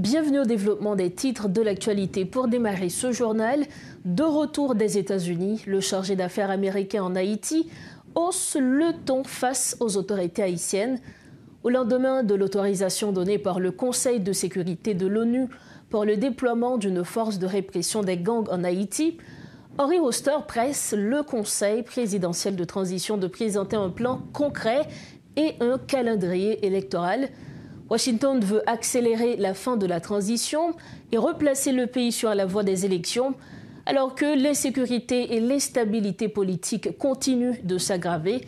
Bienvenue au développement des titres de l'actualité. Pour démarrer ce journal, de retour des États-Unis, le chargé d'affaires américain en Haïti hausse le ton face aux autorités haïtiennes. Au lendemain de l'autorisation donnée par le Conseil de sécurité de l'ONU pour le déploiement d'une force de répression des gangs en Haïti, Henry Oster presse le Conseil présidentiel de transition de présenter un plan concret et un calendrier électoral. Washington veut accélérer la fin de la transition et replacer le pays sur la voie des élections, alors que l'insécurité et l'instabilité politique continuent de s'aggraver.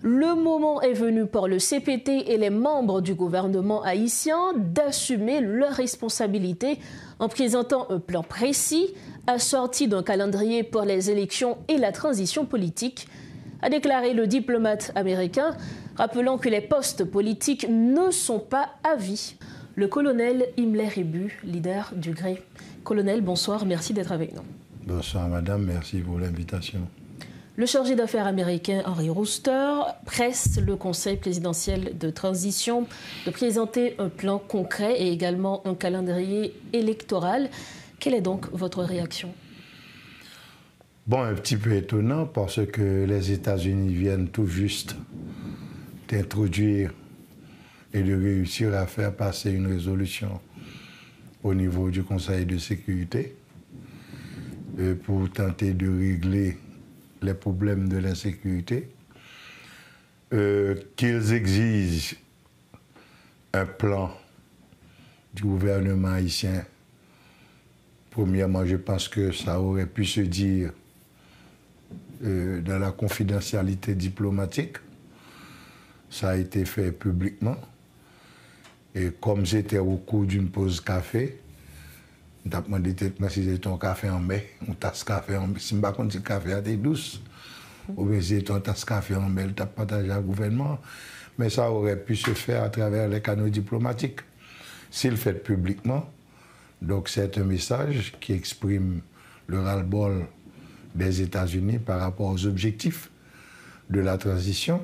Le moment est venu pour le CPT et les membres du gouvernement haïtien d'assumer leurs responsabilités en présentant un plan précis, assorti d'un calendrier pour les élections et la transition politique, a déclaré le diplomate américain, rappelant que les postes politiques ne sont pas à vie. Le colonel Imler Rebu, leader du GRE. Colonel, bonsoir, merci d'être avec nous. Bonsoir madame, merci pour l'invitation. Le chargé d'affaires américain Henry Oster presse le Conseil présidentiel de transition de présenter un plan concret et également un calendrier électoral. Quelle est donc votre réaction ? Bon, un petit peu étonnant parce que les États-Unis viennent tout juste d'introduire et de réussir à faire passer une résolution au niveau du Conseil de sécurité pour tenter de régler les problèmes de l'insécurité, qu'ils exigent un plan du gouvernement haïtien. Premièrement, je pense que ça aurait pu se dire dans la confidentialité diplomatique. Ça a été fait publiquement. Et comme j'étais au cours d'une pause café, je me demandé si c'était un café en mai, une tasse café en mai. Si je ne sais pas si le café était douce, ou bien si c'était une tasse café en mai, je partagé au gouvernement. Mais ça aurait pu se faire à travers les canaux diplomatiques. S'il le fait publiquement, donc c'est un message qui exprime le ras-le-bol des États-Unis par rapport aux objectifs de la transition.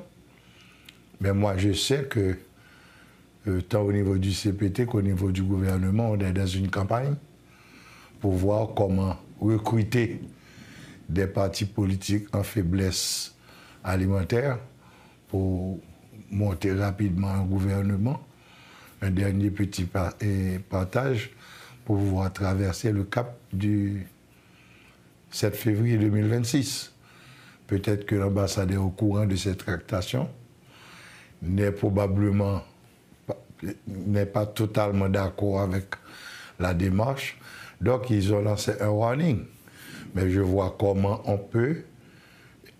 Mais moi, je sais que tant au niveau du CPT qu'au niveau du gouvernement, on est dans une campagne pour voir comment recruter des partis politiques en faiblesse alimentaire pour monter rapidement un gouvernement. Un dernier petit partage pour pouvoir traverser le cap du 7 février 2026. Peut-être que l'ambassadeur au courant de cette tractation n'est pas totalement d'accord avec la démarche. Donc, ils ont lancé un warning. Mais je vois comment on peut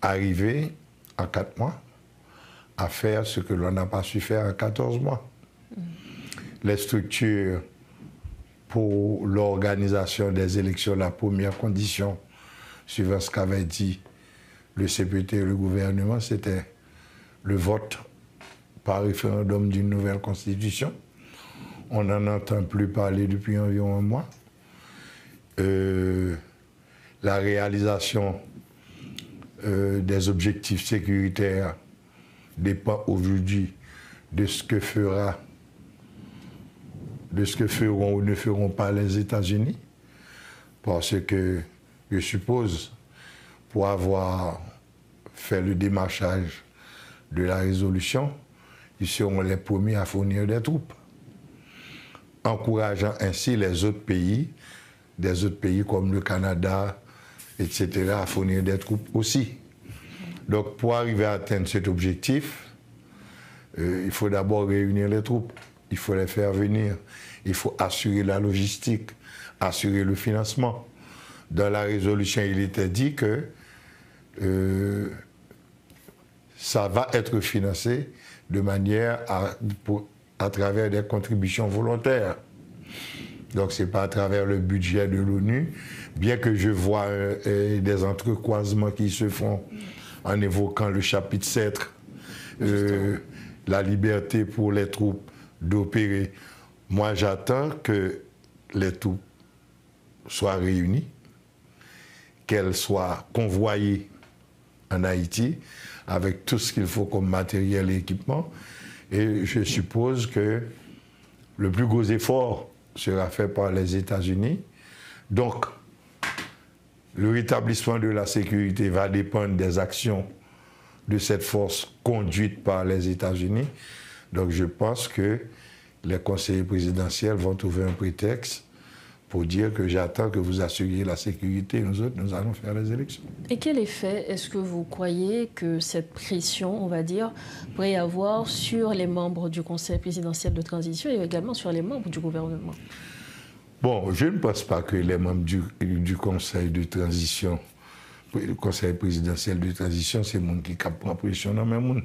arriver en 4 mois à faire ce que l'on n'a pas su faire en 14 mois. Les structures pour l'organisation des élections, la première condition, suivant ce qu'avait dit le CPT et le gouvernement, c'était le vote par référendum d'une nouvelle constitution. On n'en entend plus parler depuis environ un mois. La réalisation des objectifs sécuritaires dépend aujourd'hui de ce que feront ou ne feront pas les États-Unis. Parce que, je suppose, pour avoir fait le démarchage de la résolution, ils seront les premiers à fournir des troupes, encourageant ainsi les autres pays, des autres pays comme le Canada, etc., à fournir des troupes aussi. Donc, pour arriver à atteindre cet objectif, il faut d'abord réunir les troupes, il faut les faire venir, il faut assurer la logistique, assurer le financement. Dans la résolution, il était dit que ça va être financé de manière à travers des contributions volontaires. Donc, ce n'est pas à travers le budget de l'ONU, bien que je vois des entrecroisements qui se font en évoquant le chapitre 7, la liberté pour les troupes d'opérer. Moi, j'attends que les troupes soient réunies, qu'elles soient convoyées en Haïti, avec tout ce qu'il faut comme matériel et équipement. Et je suppose que le plus gros effort sera fait par les États-Unis. Donc, le rétablissement de la sécurité va dépendre des actions de cette force conduite par les États-Unis. Donc, je pense que les conseillers présidentiels vont trouver un prétexte pour dire que j'attends que vous assuriez la sécurité, nous autres, nous allons faire les élections. Et quel effet est-ce que vous croyez que cette pression, on va dire, pourrait avoir sur les membres du Conseil présidentiel de transition et également sur les membres du gouvernement? Bon, je ne pense pas que les membres du Conseil de transition, le Conseil présidentiel de transition, c'est le monde qui prend pression dans le monde.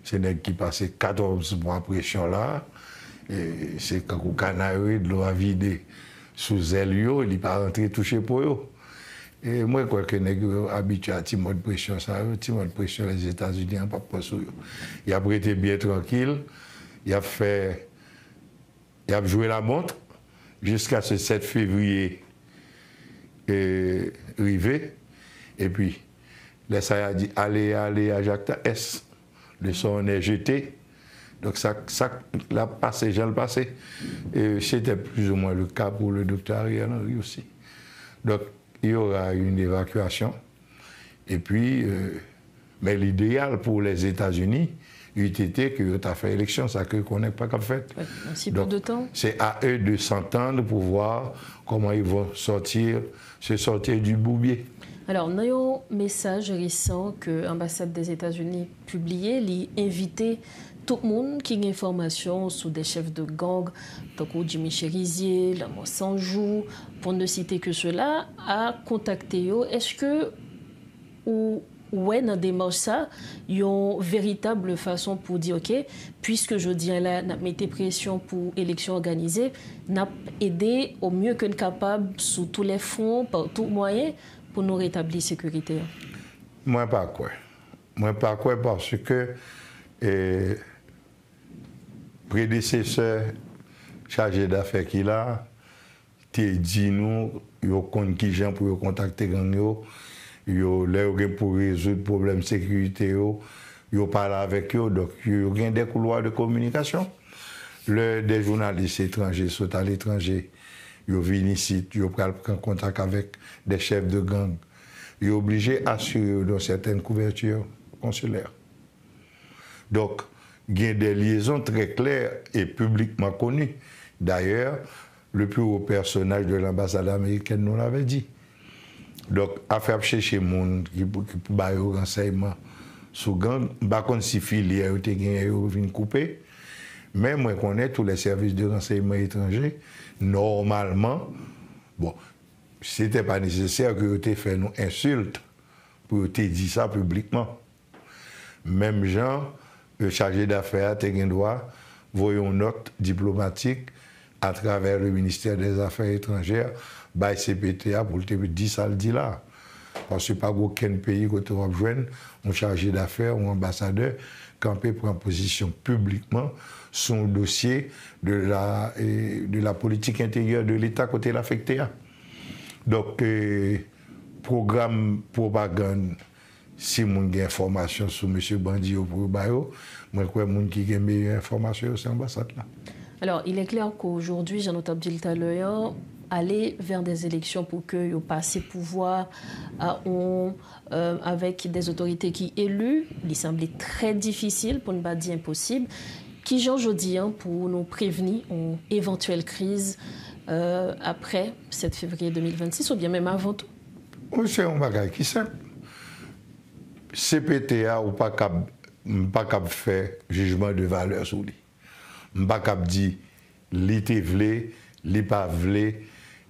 C'est les qui passent 14 mois de pression là, et c'est quand le canari de l'eau à vider sous elle, il n'est pas rentré touché pour eux. Et moi, je crois que les gens habitués à ce mode de pression, ce mode de pression, les États-Unis n'ont pas passé. Il a été bien tranquille, il a joué la montre jusqu'à ce 7 février arrivé. Et puis, là, ça a dit allez à Jacta S. Le son est jeté. Donc, ça l'a passé, j'ai le passé. Et c'était plus ou moins le cas pour le docteur Ariel Henry aussi. Donc, il y aura une évacuation. Et puis, mais l'idéal pour les États-Unis, il eût été que tu as fait élection, ça qu'on n'est pas qu'à faire. Ouais, aussi peu de temps. C'est à eux de s'entendre pour voir comment ils vont se sortir du boubier. Alors, nous avons un message récent que l'ambassade des États-Unis publié, l'invité tout le monde qui a une information sur des chefs de gang, comme Jimmy Cherizier, Lamont Sanjou, pour ne citer que cela, à contacter eux. Est-ce que, ou ouais, dans des démarche ça, il y a une véritable façon pour dire, OK, puisque je dis là, n'a mis pression pour élection organisée, n'a aidé au mieux que capable sous tous les fronts, par tous moyens, pour nous rétablir la sécurité? Moi, pas quoi. Moi, pas quoi parce que prédécesseur chargé d'affaires qu'il a, il dit nous, il y a qui gens pour contacter gang yo, il y a pour résoudre problème de sécurité yo, il parle avec eux, donc il y a des couloirs de communication. Des journalistes étrangers sont à l'étranger, ils viennent ici, ils prennent contact avec des chefs de gang. Ils sont obligés d'assurer dans certaines couvertures consulaires. Donc, il y a des liaisons très claires et publiquement connues. D'ailleurs, le plus haut personnage de l'ambassade américaine nous l'avait dit. Donc, à faire chercher les gens qui pour des renseignements sur gang, je ne sais pas si filière viennent couper, mais moi, je connais tous les services de renseignement étrangers. Normalement, bon, ce n'était pas nécessaire que vous fait une insulte pour te dire ça publiquement. Même gens, le chargé d'affaires, tu as le droit, voyons une note diplomatique à travers le ministère des Affaires étrangères, by CPTA pour te dire ça le dit là. Parce que pas aucun pays que tu vas joindre un chargé d'affaires ou un ambassadeur qui peut prendre position publiquement sur un dossier de la politique intérieure de l'État côté l'affecté. Donc, programme propagande, si vous avez des informations sur M. Bandio pour Bayo, moi, je crois que les gens qui ont meilleure information sur l'ambassade là. Alors, il est clair qu'aujourd'hui, Jean-Noël dit tout à l'heure, aller vers des élections pour que vous passiez pouvoir avec des autorités qui élues, il semblait très difficile, pour ne pas dire impossible. Qui, Jean-Jodi, pour nous prévenir une éventuelle crise après 7 février 2026 ou bien même avant tout? C'est un bagage qui est simple. CPTA ou pas capable faire jugement de valeur sur lui. Pas capable dire li te vle, li pas vle,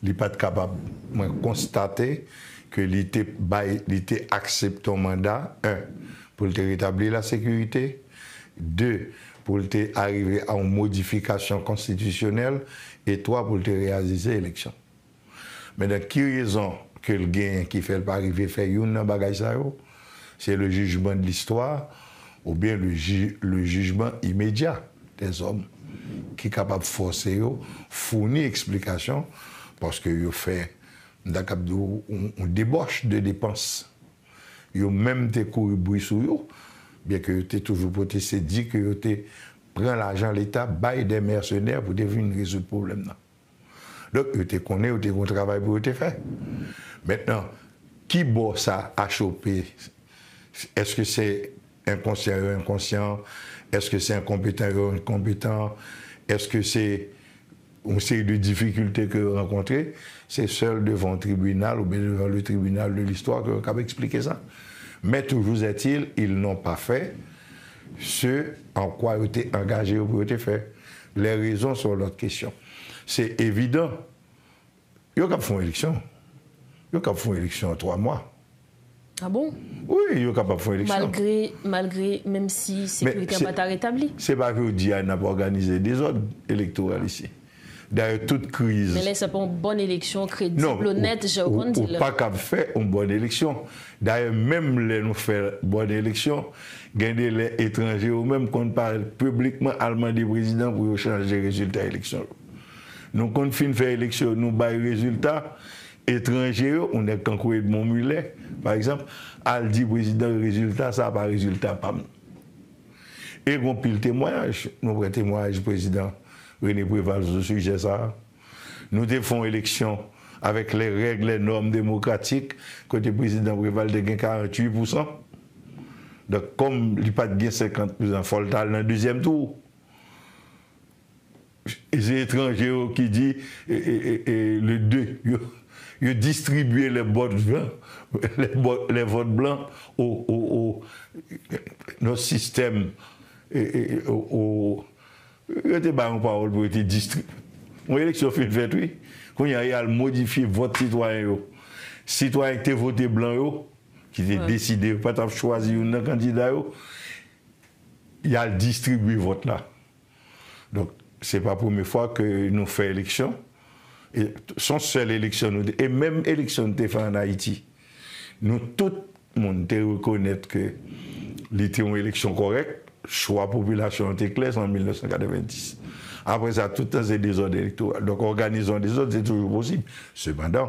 li pas capable de constater que li te accepte ton mandat, 1, pour te rétablir la sécurité, 2, pour te arriver à une modification constitutionnelle, et 3, pour te réaliser l'élection. Mais dans quelle raison que le gain qui fait pas arriver faire une bagage ça, c'est le jugement de l'histoire ou bien le jugement immédiat des hommes qui est capable de forcer, fournir explication parce que vous fait on débauche de dépenses. Vous même te couru bruit sur vous, bien que vous toujours protesté, dit que vous prend l'argent de l'État, bail des mercenaires pour devenir résoudre le problème. Donc, ils connaissent, ils ont un travail pour te faire. Maintenant, qui boit ça à choper? Est-ce que c'est inconscient ou inconscient? Est-ce que c'est incompétent ou incompétent? Est-ce que c'est une série de difficultés que vous rencontrez? C'est seul devant le tribunal ou bien devant le tribunal de l'histoire que vous pouvez expliquer ça. Mais toujours est-il, ils n'ont pas fait ce en quoi ils étaient engagés ou pour être fait. Les raisons sont l'autre question. C'est évident. Ils ont fait une élection. Ils ont fait une élection en 3 mois. Ah bon? Oui, ils ont fait une élection. Malgré, même si la sécurité n'a pas rétablie. C'est pas que DIA n'a pas organisé des ordres électoraux ici. D'ailleurs, toute crise. Mais là, c'est pas une bonne élection crédible, honnête, j'ai aucun dit. Pas qu'à faire une bonne élection. D'ailleurs, même les nous faire une bonne élection, gagner les étrangers ou même qu'on parle publiquement allemand des présidents pour changer les résultats de l'élection. Nous, quand on fait l'élection, nous baillons les résultats étrangers, on est quand de mon mulet, par exemple, al dit président résultat, ça n'a pas résultat, pas. Et on pile témoignage, nous prenons témoignage président René Préval sur ce sujet ça. Nous défendons élection avec les règles, les normes démocratiques, côté président Préval de 48%. Donc comme il n'y a pas de 50%, il faut le dans le deuxième tour. Les étrangers qui disent le 2, ils distribuent les votes blancs, les votes blancs au notre système. Il y a des paroles pour être distribuées. Une élection fait oui. Quand il y a modifié votre citoyen, citoyen qui a voté blanc, qui a décidé, pas de choisir un candidat, il a distribué le vote là. Donc, ce n'est pas la première fois que nous faisons élection. Et son seule élection, et même élection nous avons fait en Haïti, nous, tout le monde reconnaît que c'était une élection correcte, choix population était clair en 1990. Après ça, tout le temps, c'est des ordres électoraux. Donc, organisons des ordres, c'est toujours possible. Cependant,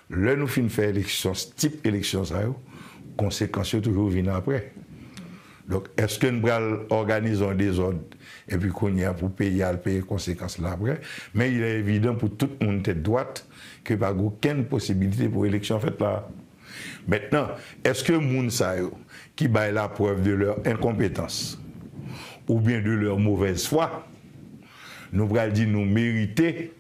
là, nous finissons faire élection, ce type d'élection, ça, conséquences toujours viennent après. Donc, est-ce que nous organisons des ordres et puis qu'on y a pour payer les conséquences là après? Mais il est évident pour tout le monde tête droite qu'il n'y a aucune possibilité pour l'élection faite là. Maintenant, est-ce que les gens qui baillent la preuve de leur incompétence ou bien de leur mauvaise foi, nous allons dire nous mériter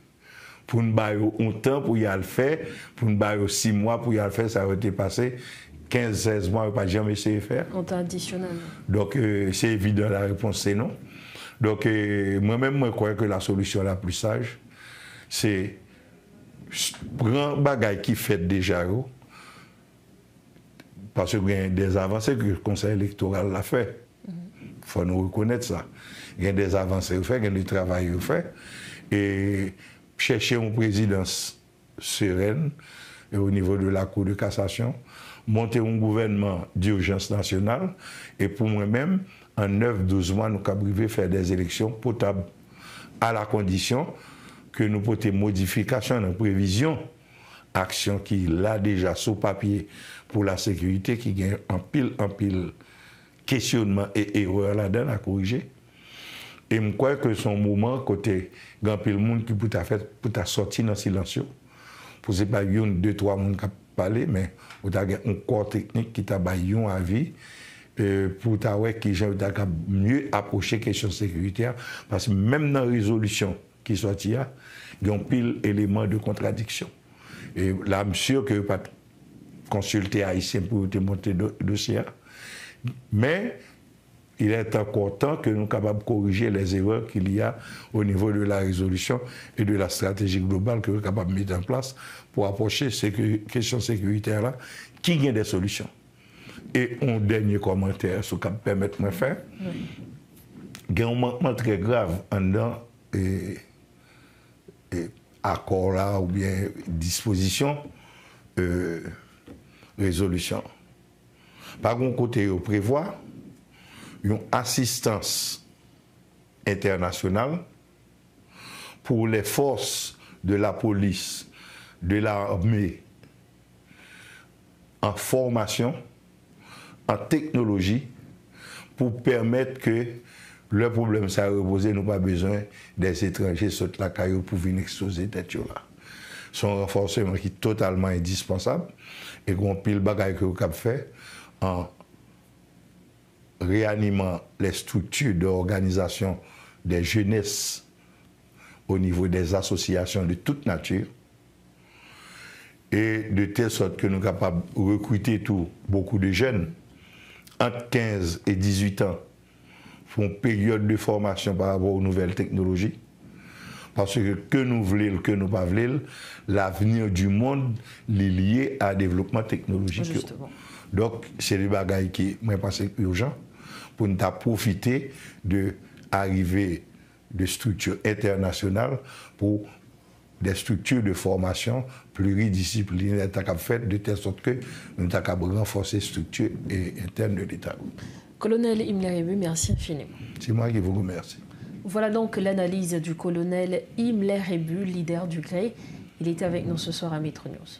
pour nous bailler un temps pour y le faire, pour nous bailler 6 mois pour y le faire, ça a été passé 15-16 mois, on n'a pas jamais essayé de faire. On t'a additionnel. Donc, c'est évident, la réponse c'est non. Donc, moi-même, je crois que la solution la plus sage, c'est prendre bagaille qui fait déjà, parce qu'il y a des avancées que le Conseil électoral a fait. Il faut nous reconnaître ça. Il y a des avancées fait, il y a du travail fait. Et chercher une présidence sereine et au niveau de la Cour de cassation, monter un gouvernement d'urgence nationale et pour moi-même, en 9-12 mois, nous avons faire des élections potables à la condition que nous portions modification dans la prévision, action qui l'a déjà sous papier pour la sécurité, qui gagne en pile questionnement et erreur là-dedans à corriger. Et je crois que son moment, côté grand pile monde qui peut sortir dans le silence, pour ne pas une, 2, 3 monde qui parler, mais il y a un corps technique qui t'a baillé à vie pour qui mieux approcher la question sécuritaire. Parce que même dans la résolution qui sortit, il y a un pile d'éléments de contradiction. Et là, je suis sûr que pas consulter Haïtien pour te monter le dossier. Mais il est encore temps que nous sommes capables de corriger les erreurs qu'il y a au niveau de la résolution et de la stratégie globale que nous sommes capables de mettre en place pour approcher ces questions sécuritaires-là, qui gagne des solutions. Et un dernier commentaire, ce qui me permet de me faire, il y a un manquement très grave dans accord là ou bien disposition, résolution. Par un côté, on prévoit une assistance internationale pour les forces de la police, de l'armée, en formation, en technologie, pour permettre que le problème, ça a reposé, nous pas besoin des étrangers sautent la caillou pour venir exposer tête là. C'est un renforcement qui est totalement indispensable et qu'on pile bagaille que vous avez fait en réanimant les structures d'organisation des jeunesses au niveau des associations de toute nature et de telle sorte que nous sommes capables de recruter beaucoup de jeunes entre 15 et 18 ans pour une période de formation par rapport aux nouvelles technologies. Parce que nous voulons, que nous ne voulons pas, l'avenir du monde est lié à développement technologique. Justement. Donc, c'est des bagages qui me pensent urgent pour nous profiter de l'arrivée de structures internationales pour des structures de formation pluridisciplinaires faites de telle sorte que nous avons renforcer les structures internes de l'État. Colonel Imler Hebu, merci infiniment. C'est moi qui vous remercie. Voilà donc l'analyse du colonel Imler Hebu, leader du GREI. Il était avec nous ce soir à Metro News.